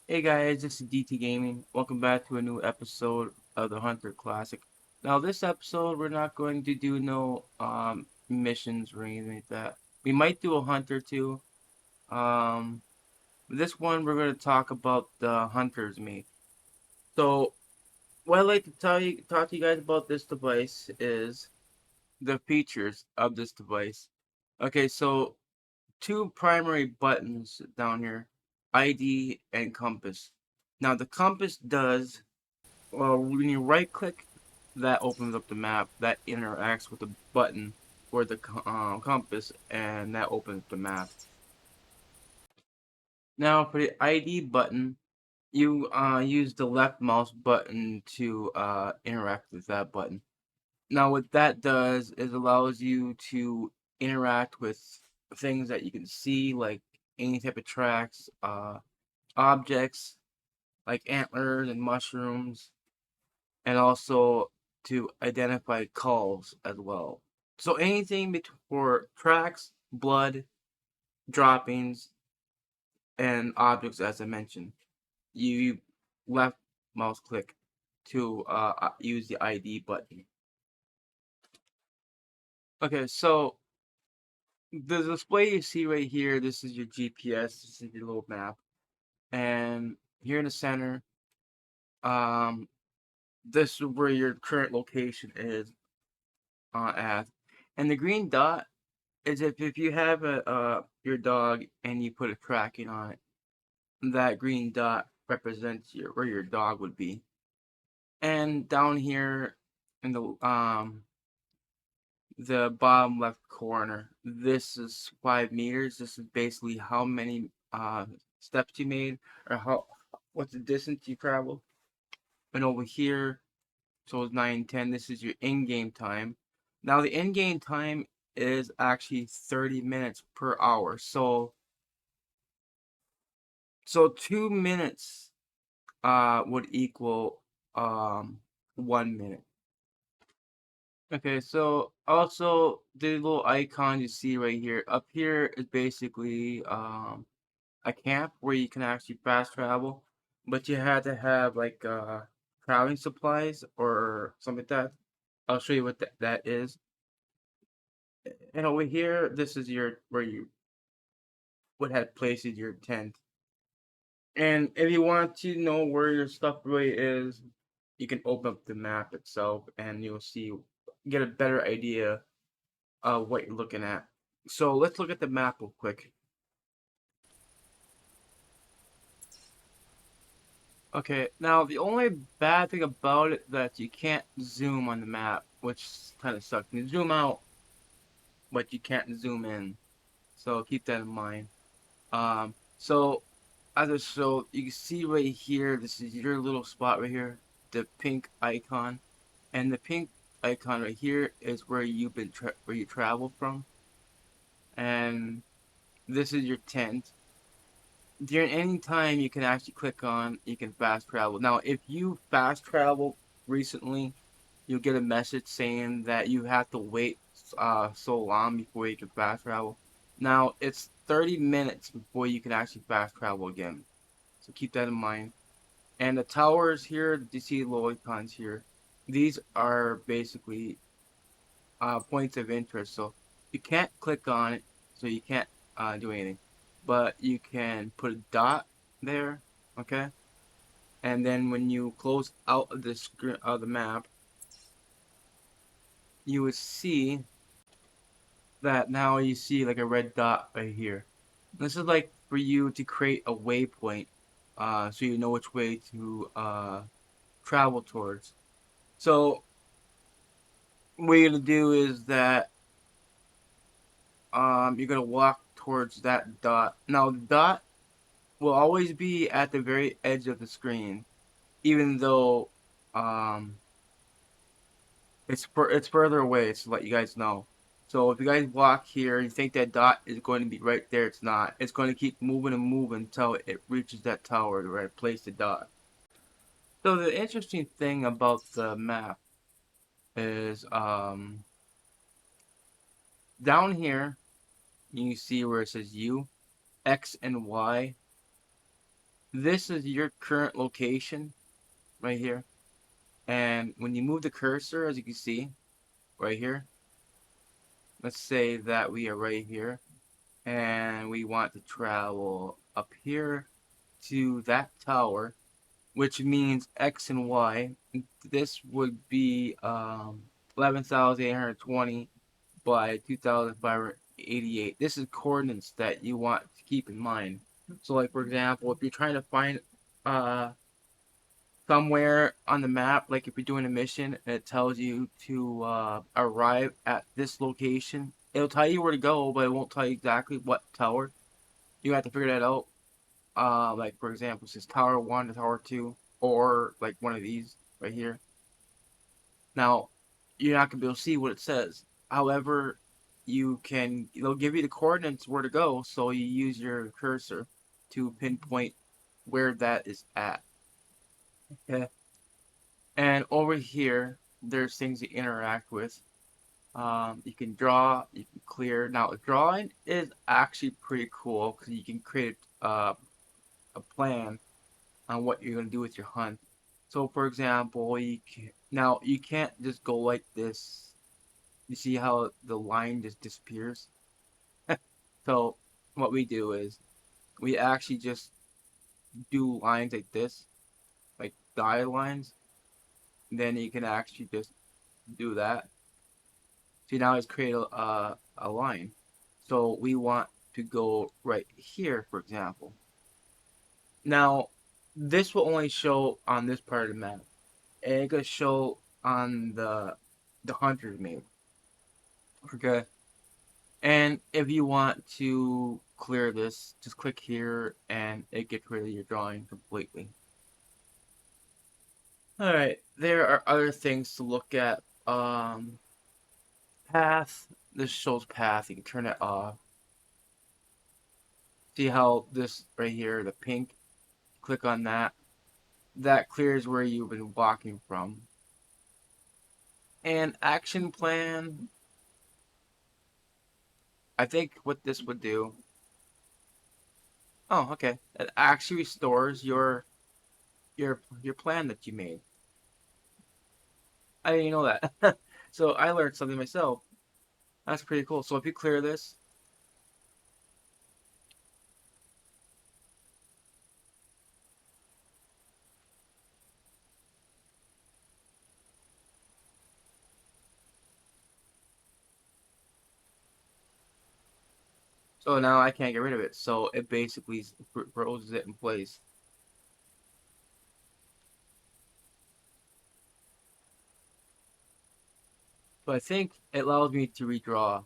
Hey guys, this is DT Gaming. Welcome back to a new episode of the Hunter Classic. Now this episode we're not going to do no missions or anything like that. We might do a hunter too. Um this one we're gonna talk about the hunter's mate. So what I'd like to talk to you guys about this device is the features of this device. Okay, so two primary buttons down here, ID and compass. Now the compass does when you right click, that opens up the map that interacts with the button or the compass, and that opens the map. Now for the ID button, you use the left mouse button to interact with that button. Now what that does is allows you to interact with things that you can see, like any type of tracks, objects like antlers and mushrooms, and also to identify calls as well. So anything for tracks, blood, droppings, and objects, as I mentioned, you left mouse click to use the ID button. Okay, so the display you see right here, this is your GPS, this is your little map, and here in the center, um, this is where your current location is at, and the green dot is if you have a your dog and you put a tracking on it, that green dot represents where your dog would be. And down here in the bottom left corner, this is 5 meters. This is basically how many steps you made, or how what's the distance you traveled. And over here, so it's 9, 10. This is your in-game time. Now the in-game time is actually 30 minutes per hour. So 2 minutes would equal 1 minute. Okay, so also the little icon you see right here. Up here is basically a camp where you can actually fast travel, but you had to have like traveling supplies or something like that. I'll show you what that is. And over here, this is your where you would have places your tent. And if you want to know where your stuff really is, you can open up the map itself and you'll see, get a better idea of what you're looking at. So let's look at the map real quick. Okay, now the only bad thing about it that you can't zoom on the map, which kind of sucks. You can zoom out, but you can't zoom in. So keep that in mind. So so you can see right here, this is your little spot right here, the pink icon. And the pink icon right here is where where you travel from, and this is your tent. During any time you can actually click on, you can fast travel. Now, if you fast travel recently, you'll get a message saying that you have to wait so long before you can fast travel. Now, it's 30 minutes before you can actually fast travel again. So keep that in mind. And the towers here, you see the little icons here. These are basically points of interest. So you can't click on it, so you can't do anything. But you can put a dot there, okay? And then when you close out of the screen of the map, you would see that now you see like a red dot right here. This is like for you to create a waypoint, so you know which way to travel towards. So what you're gonna do is that you're gonna walk towards that dot. Now the dot will always be at the very edge of the screen, even though um it's further away. It's to let you guys know. So if you guys walk here, you think that dot is going to be right there. It's not. It's going to keep moving and moving until it reaches that tower where it placed the dot. So the interesting thing about the map is down here you see where it says U, X, and Y. This is your current location right here. And when you move the cursor, as you can see right here, let's say that we are right here and we want to travel up here to that tower, which means X and Y. This would be 11,820 by 2,588. This is coordinates that you want to keep in mind. So, like for example, if you're trying to find uh, somewhere on the map, like if you're doing a mission and it tells you to arrive at this location, it'll tell you where to go, but it won't tell you exactly what tower. You have to figure that out. Like for example, it says Tower 1 to Tower 2, or like one of these right here. Now, you're not gonna be able to see what it says. However, they'll give you the coordinates where to go, so you use your cursor to pinpoint where that is at. Okay. And over here, there's things to interact with. You can draw, you can clear. Now, drawing is actually pretty cool because you can create a plan on what you're gonna do with your hunt. So, for example, now you can't just go like this. You see how the line just disappears? So, what we do is we actually just do lines like this, like dotted lines. Then you can actually just do that. See, now it's created a line. So we want to go right here, for example. Now, this will only show on this part of the map. And it's gonna show on the hunter's map. Okay. And if you want to clear this, just click here and it gets rid of your drawing completely. Alright, there are other things to look at. Path. This shows path. You can turn it off. See how this right here, the pink, click on that. That clears where you've been walking from. And action plan, I think what this would do. Oh, okay. It actually restores your plan that you made. I didn't know that. So I learned something myself. That's pretty cool. So if you clear this, so now I can't get rid of it. So it basically froze it in place. So I think it allows me to redraw.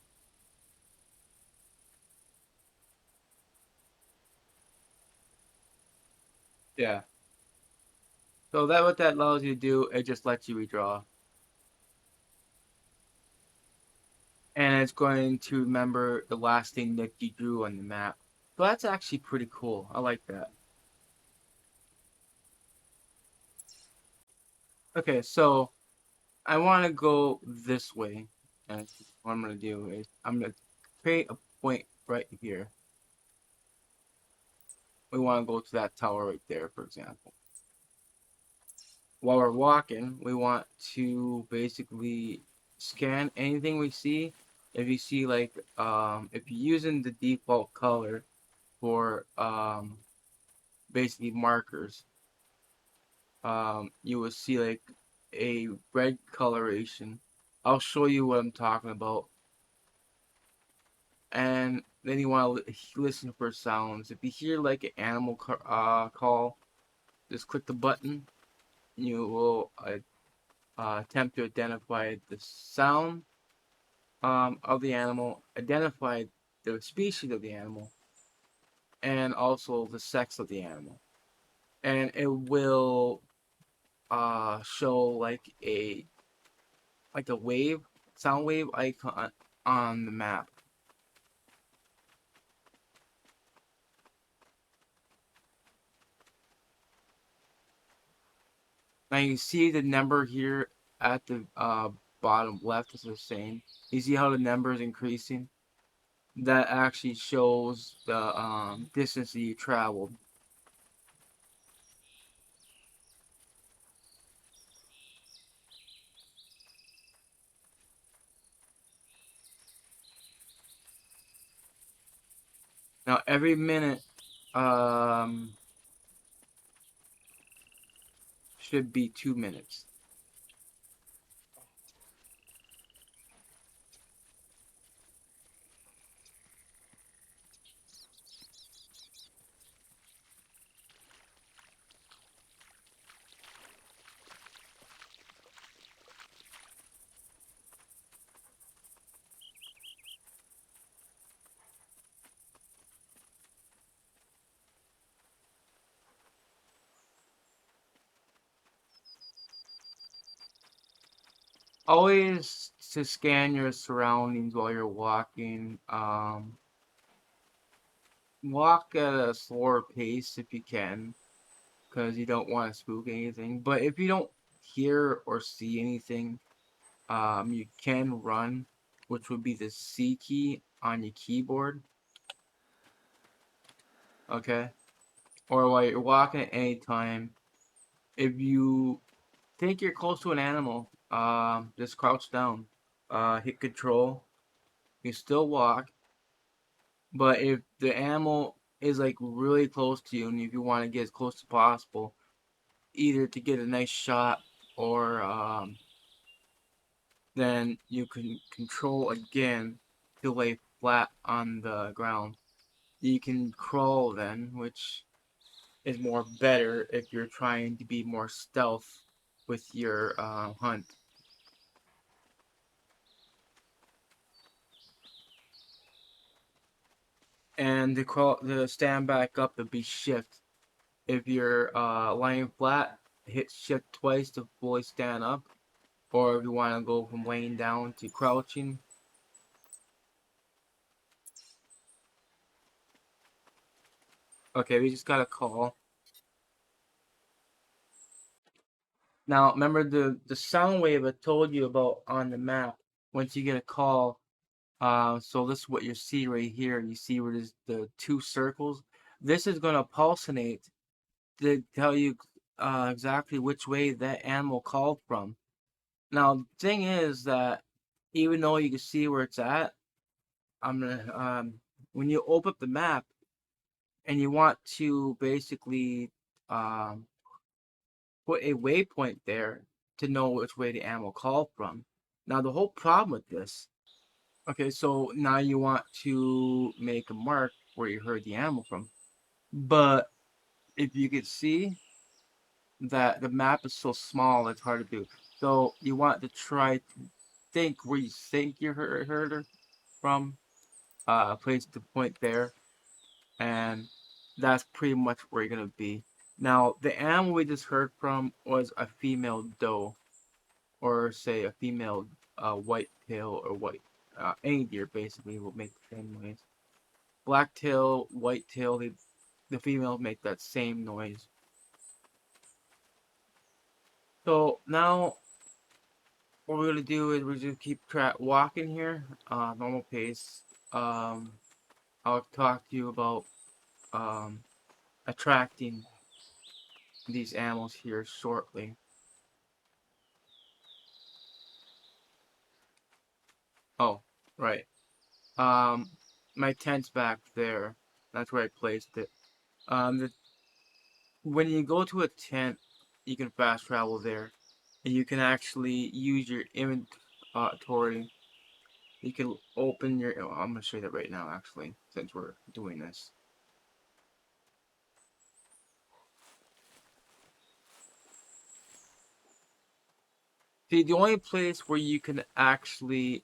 Yeah. So that what that allows you to do, it just lets you redraw. And it's going to remember the last thing that you drew on the map. So that's actually pretty cool. I like that. Okay, so I want to go this way. And what I'm going to do is I'm going to create a point right here. We want to go to that tower right there, for example. While we're walking, we want to basically scan anything we see. If you see like if you're using the default color for basically markers, you will see like a red coloration. I'll show you what I'm talking about. And then you want to listen for sounds. If you hear like an animal call, just click the button. You will attempt to identify the sound of the animal, identify the species of the animal, and also the sex of the animal. And it will show like a wave, sound wave icon on the map. Now you see the number here at the bottom left is the same. You see how the number is increasing? That actually shows the distance that you traveled. Now every minute um should be 2 minutes. Always to scan your surroundings while you're walking. Walk at a slower pace if you can, because you don't want to spook anything. But if you don't hear or see anything, you can run, which would be the C key on your keyboard. Okay, or while you're walking at any time, if you think you're close to an animal, just crouch down, hit control. You still walk, but if the animal is like really close to you, and if you want to get as close as possible, either to get a nice shot or then you can control again to lay flat on the ground. You can crawl then, which is more better if you're trying to be more stealth with your hunt. And to stand back up, it'd be shift. If you're lying flat, hit shift twice to fully stand up. Or if you want to go from laying down to crouching. Okay, we just got a call. Now, remember the sound wave I told you about on the map. Once you get a call, so this is what you see right here. You see where there's the two circles. This is gonna pulsate to tell you exactly which way that animal called from. Now, the thing is that even though you can see where it's at, I'm gonna when you open up the map and you want to basically um, put a waypoint there to know which way the animal called from. Now, the whole problem with this, okay, so now you want to make a mark where you heard the animal from. But if you could see that the map is so small, it's hard to do. So you want to try to think where you think you heard her from, place the point there, and that's pretty much where you're gonna be. Now, the animal we just heard from was a female doe, or say a female white tail or white any deer basically will make the same noise. Black tail, white tail, the females make that same noise. So now what we're gonna do is we're just keep track walking here, normal pace. Um, I'll talk to you about um, attracting these animals here shortly. Oh, right. Um, my tent's back there. That's where I placed it. The when you go to a tent, you can fast travel there, and you can actually use your inventory. You can open your. Oh, I'm gonna show you that right now, actually, since we're doing this. See, the only place where you can actually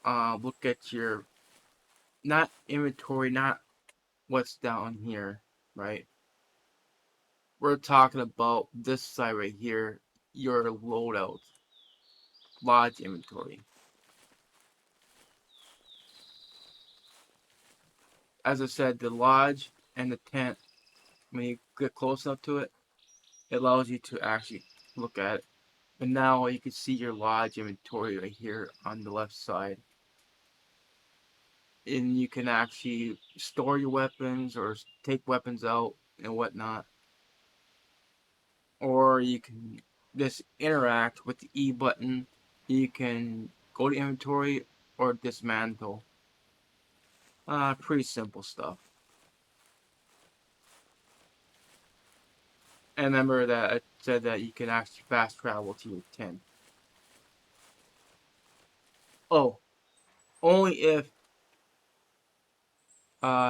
look at your not inventory, not what's down here, right? We're talking about this side right here, your loadout, lodge inventory. As I said, the lodge and the tent, when you get close enough to it, it allows you to actually look at it. And now you can see your lodge inventory right here on the left side. And you can actually store your weapons or take weapons out and whatnot. Or you can just interact with the E button. You can go to inventory or dismantle. Pretty simple stuff. And remember that it said that you can actually fast travel to your tent. Oh, only if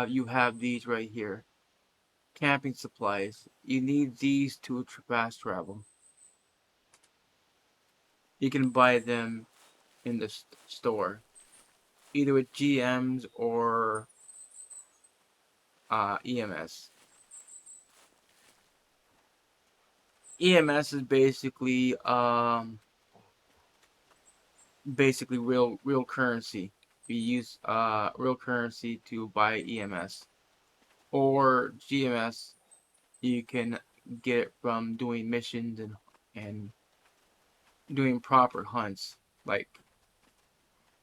you have these right here. Camping supplies. You need these to fast travel. You can buy them in the store, either with GMs or EMS. EMS is basically real currency. We use real currency to buy EMS, or GMS. You can get it from doing missions and doing proper hunts, like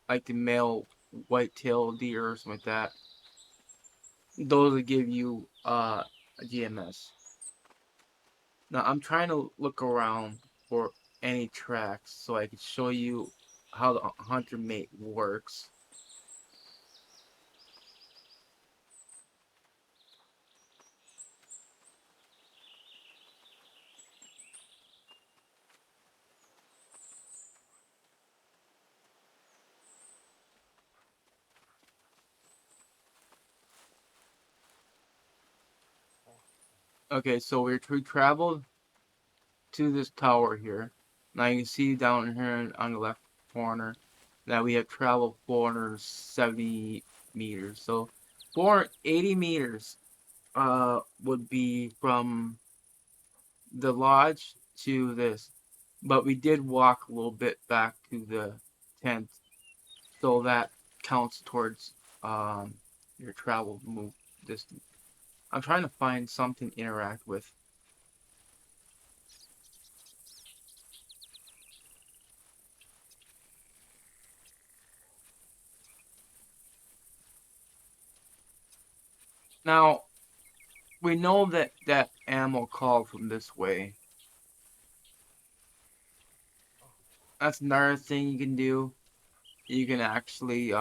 the male white-tailed deer or something like that. Those will give you a GMS. Now I'm trying to look around for any tracks so I can show you how the hunter mate works. Okay, so we traveled to this tower here. Now you can see down here on the left corner that we have traveled 470 meters. So 480 meters would be from the lodge to this. But we did walk a little bit back to the tent, so that counts towards your travel move distance. I'm trying to find something to interact with. Now, we know that that animal called from this way. That's another thing you can do. You can actually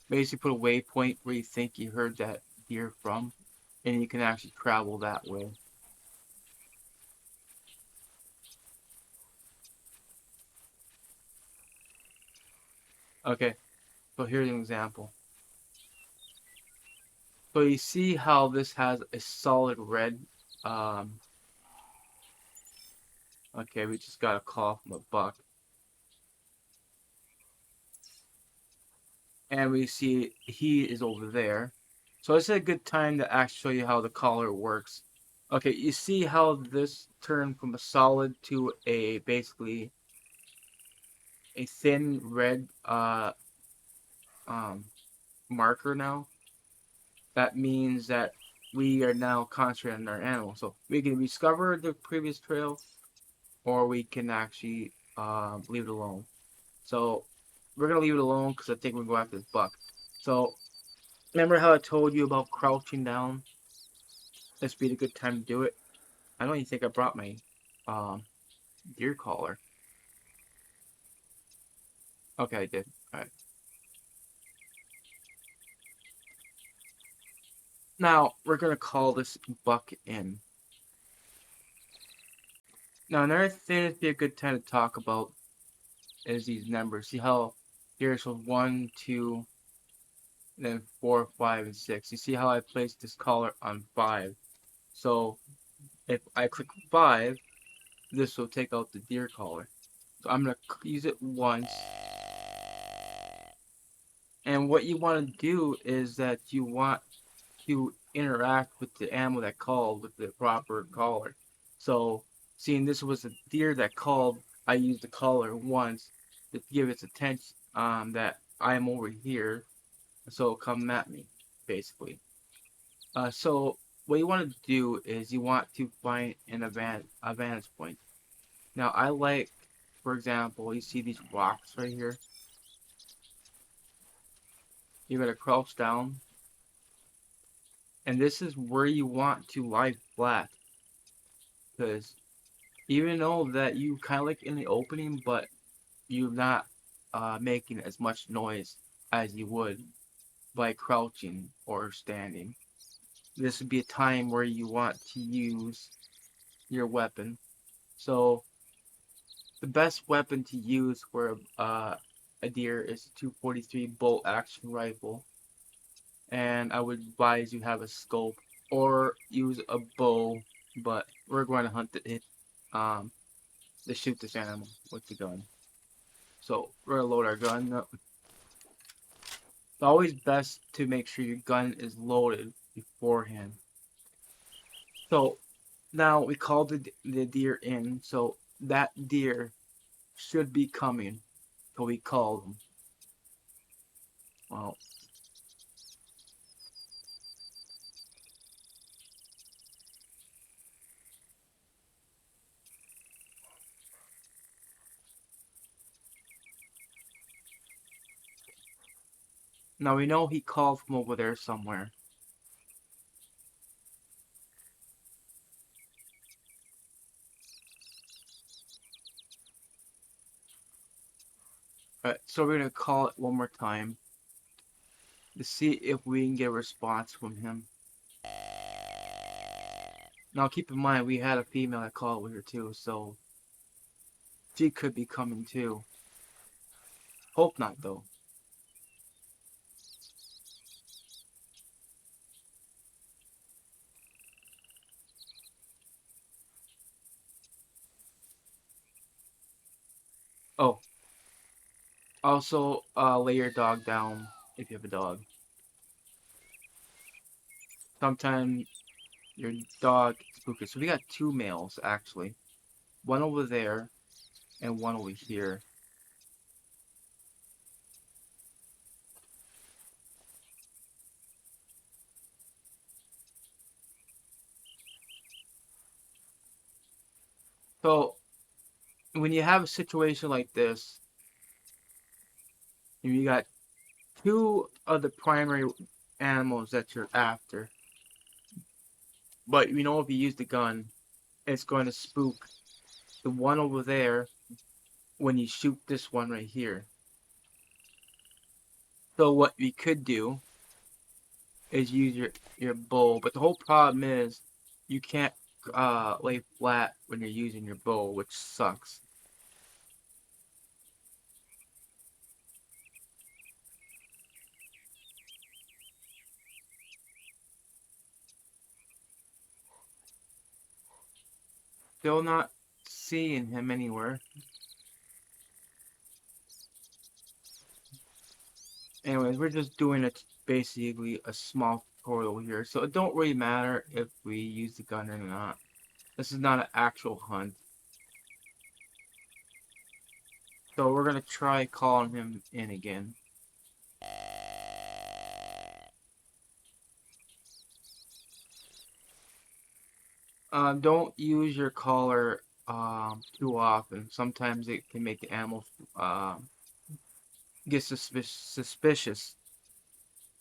basically put a waypoint where you think you heard that deer from, and you can actually travel that way. Okay, so here's an example. So you see how this has a solid red. Um, okay, we just got a call from a buck, and we see he is over there. So it's a good time to actually show you how the collar works. Okay, you see how this turned from a solid to a basically a thin red um, marker now. That means that we are now concentrating on our animal. So we can discover the previous trail, or we can actually leave it alone. So we're gonna leave it alone because I think we're going after this buck. So remember how I told you about crouching down? This would be a good time to do it. I don't even think I brought my um, deer collar. Okay, I did. All right. Now we're gonna call this buck in. Now another thing that'd be a good time to talk about is these numbers. See how here it shows 1, 2, and then 4, 5, and 6. You see how I placed this collar on 5. So if I click 5, this will take out the deer collar. So I'm gonna use it once. And what you want to do is that you want to interact with the animal that called with the proper collar. So, seeing this was a deer that called, I used the collar once to give its attention that I am over here, so come at me, basically. So, what you want to do is you want to find a vantage point. Now, I like, for example, you see these rocks right here. You're gonna crouch down, and this is where you want to lie flat, because even though that you kind of like in the opening, but you're not making as much noise as you would by crouching or standing. this would be a time where you want to use your weapon. So the best weapon to use for a deer is a 243 bolt action rifle, and I would advise you have a scope or use a bow. But we're going to hunt it um to shoot this animal with the gun. So we're gonna load our gun up. It's always best to make sure your gun is loaded beforehand. So now we called the deer in, so that deer should be coming. So we called him. Well, now we know he called from over there somewhere. Alright, so we're gonna call it one more time to see if we can get a response from him. Now keep in mind we had a female that called over here too, so she could be coming too. Hope not though. Oh, also lay your dog down if you have a dog. Sometimes your dog gets spooked. So we got two males actually. One over there and one over here. So when you have a situation like this, you got two of the primary animals that you're after. But you know if you use the gun, it's going to spook the one over there when you shoot this one right here. So what we could do is use your bow, but the whole problem is you can't lay flat when you're using your bow, which sucks. Still not seeing him anywhere. Anyways, we're just doing basically a small tutorial here, so it don't really matter if we use the gun or not. This is not an actual hunt. So we're gonna try calling him in again. Don't use your collar too often. Sometimes it can make the animals get suspicious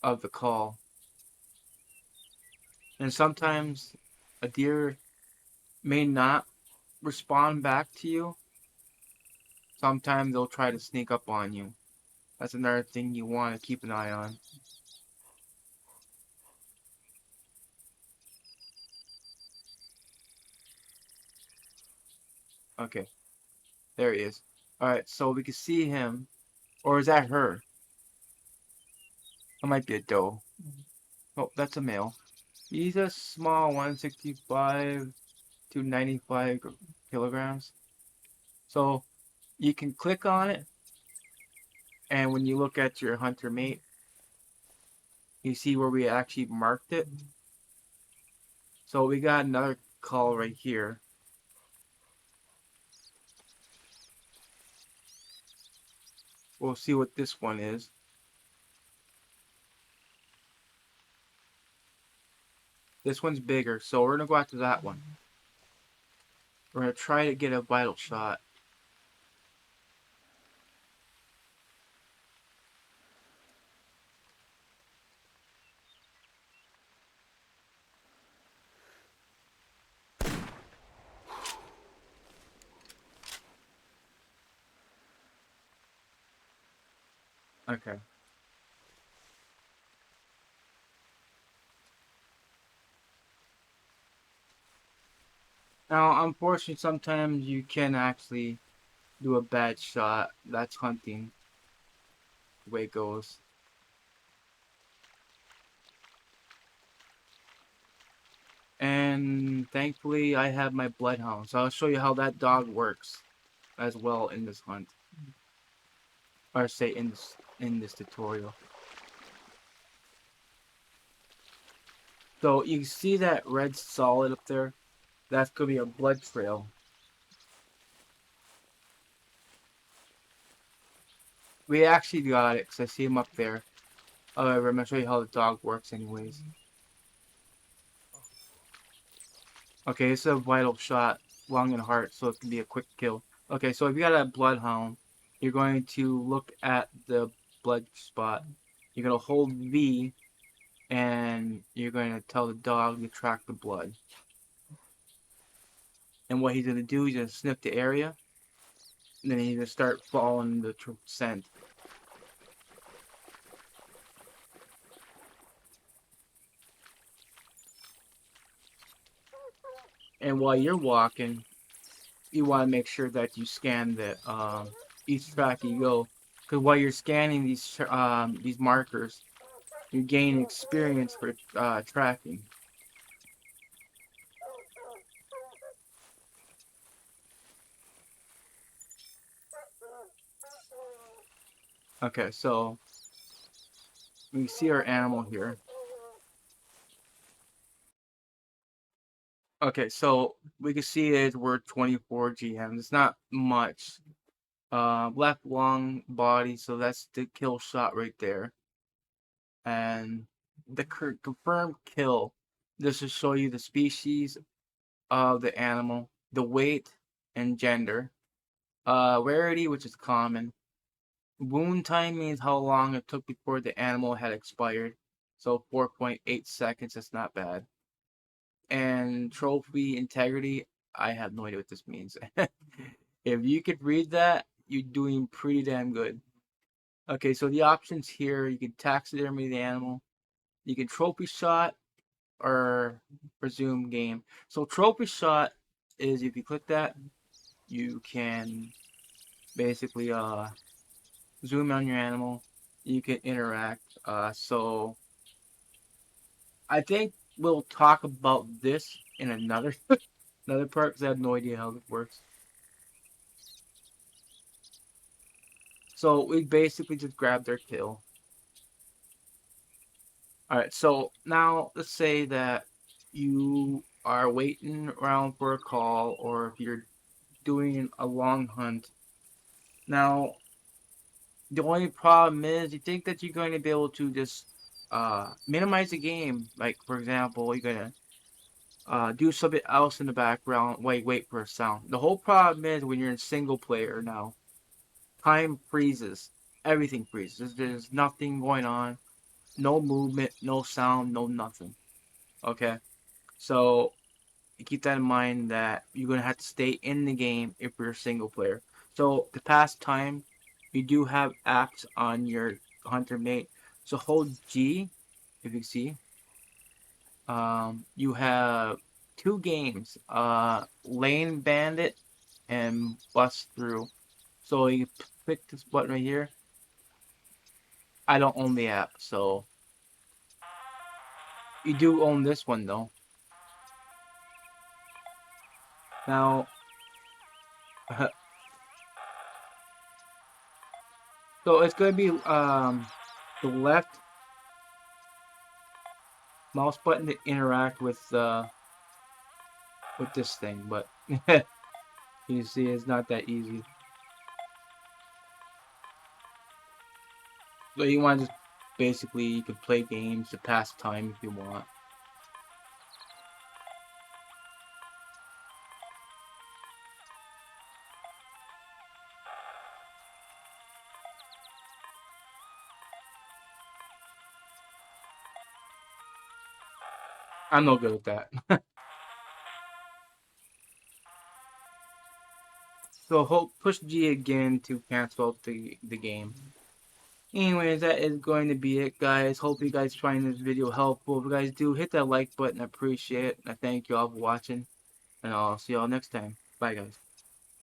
of the call. And sometimes a deer may not respond back to you. Sometimes they'll try to sneak up on you. That's another thing you want to keep an eye on. Okay, there he is. Alright, so we can see him. Or is that her? That might be a doe. Oh, that's a male. He's a small 165 to 95 kilograms. So you can click on it, and when you look at your hunter mate, you see where we actually marked it. So we got another call right here. We'll see what this one is. This one's bigger, so we're gonna go after that one. We're gonna try to get a vital shot. Okay. Now, unfortunately, sometimes you can actually do a bad shot. That's hunting, the way it goes. And thankfully, I have my bloodhound, so I'll show you how that dog works as well in this hunt, or say in this tutorial. So you see that red solid up there? That's gonna be a blood trail. We actually got it because I see him up there. However, I'm gonna show you how the dog works, anyways. Okay, it's a vital shot, lung and heart, so it can be a quick kill. Okay, so if you got a bloodhound, you're going to look at the blood spot. You're gonna hold V, and you're going to tell the dog to track the blood. And what he's gonna do, he's gonna sniff the area, and then he's gonna start following the scent. And while you're walking, you want to make sure that you scan the each track you go, because while you're scanning these markers, you gain experience for tracking. Okay, so we see our animal here. Okay, so we can see it. We're 24 GMs. It's not much. Left lung, body. So that's the kill shot right there, and the confirmed kill. This will show you the species of the animal, the weight and gender, rarity, which is common. Wound time means how long it took before the animal had expired. So 4.8 seconds, that's not bad. And trophy integrity, I have no idea what this means. If you could read that, you're doing pretty damn good. Okay, so the options here, you can taxidermy the animal, you can trophy shot, or resume game. So trophy shot is if you click that, you can basically zoom on your animal. You can interact. So I think we'll talk about this in another another part because I have no idea how this works. So we basically just grab their kill. All right. So now let's say that you are waiting around for a call, or if you're doing a long hunt. Now the only problem is you think that you're going to be able to just minimize the game. Like for example, you're gonna do something else in the background. Wait for a sound. The whole problem is when you're in single player now, time freezes. Everything freezes. There's nothing going on. No movement, no sound, no nothing. Okay, so keep that in mind that you're gonna have to stay in the game if you're a single player. So to pass time, you do have apps on your hunter mate. So hold G if you see. You have two games, Lane Bandit and Bust Through. So you pick this button right here. I don't own the app, so you do own this one though. Now, so it's gonna be the left mouse button to interact with this thing, but you see, it's not that easy. So you want to just basically you can play games to pass time if you want. I'm no good at that. So push G again to cancel out the game. Anyways, that is going to be it, guys. Hope you guys find this video helpful. If you guys do, hit that like button. I appreciate it. I thank you all for watching. and I'll see y'all next time. Bye, guys.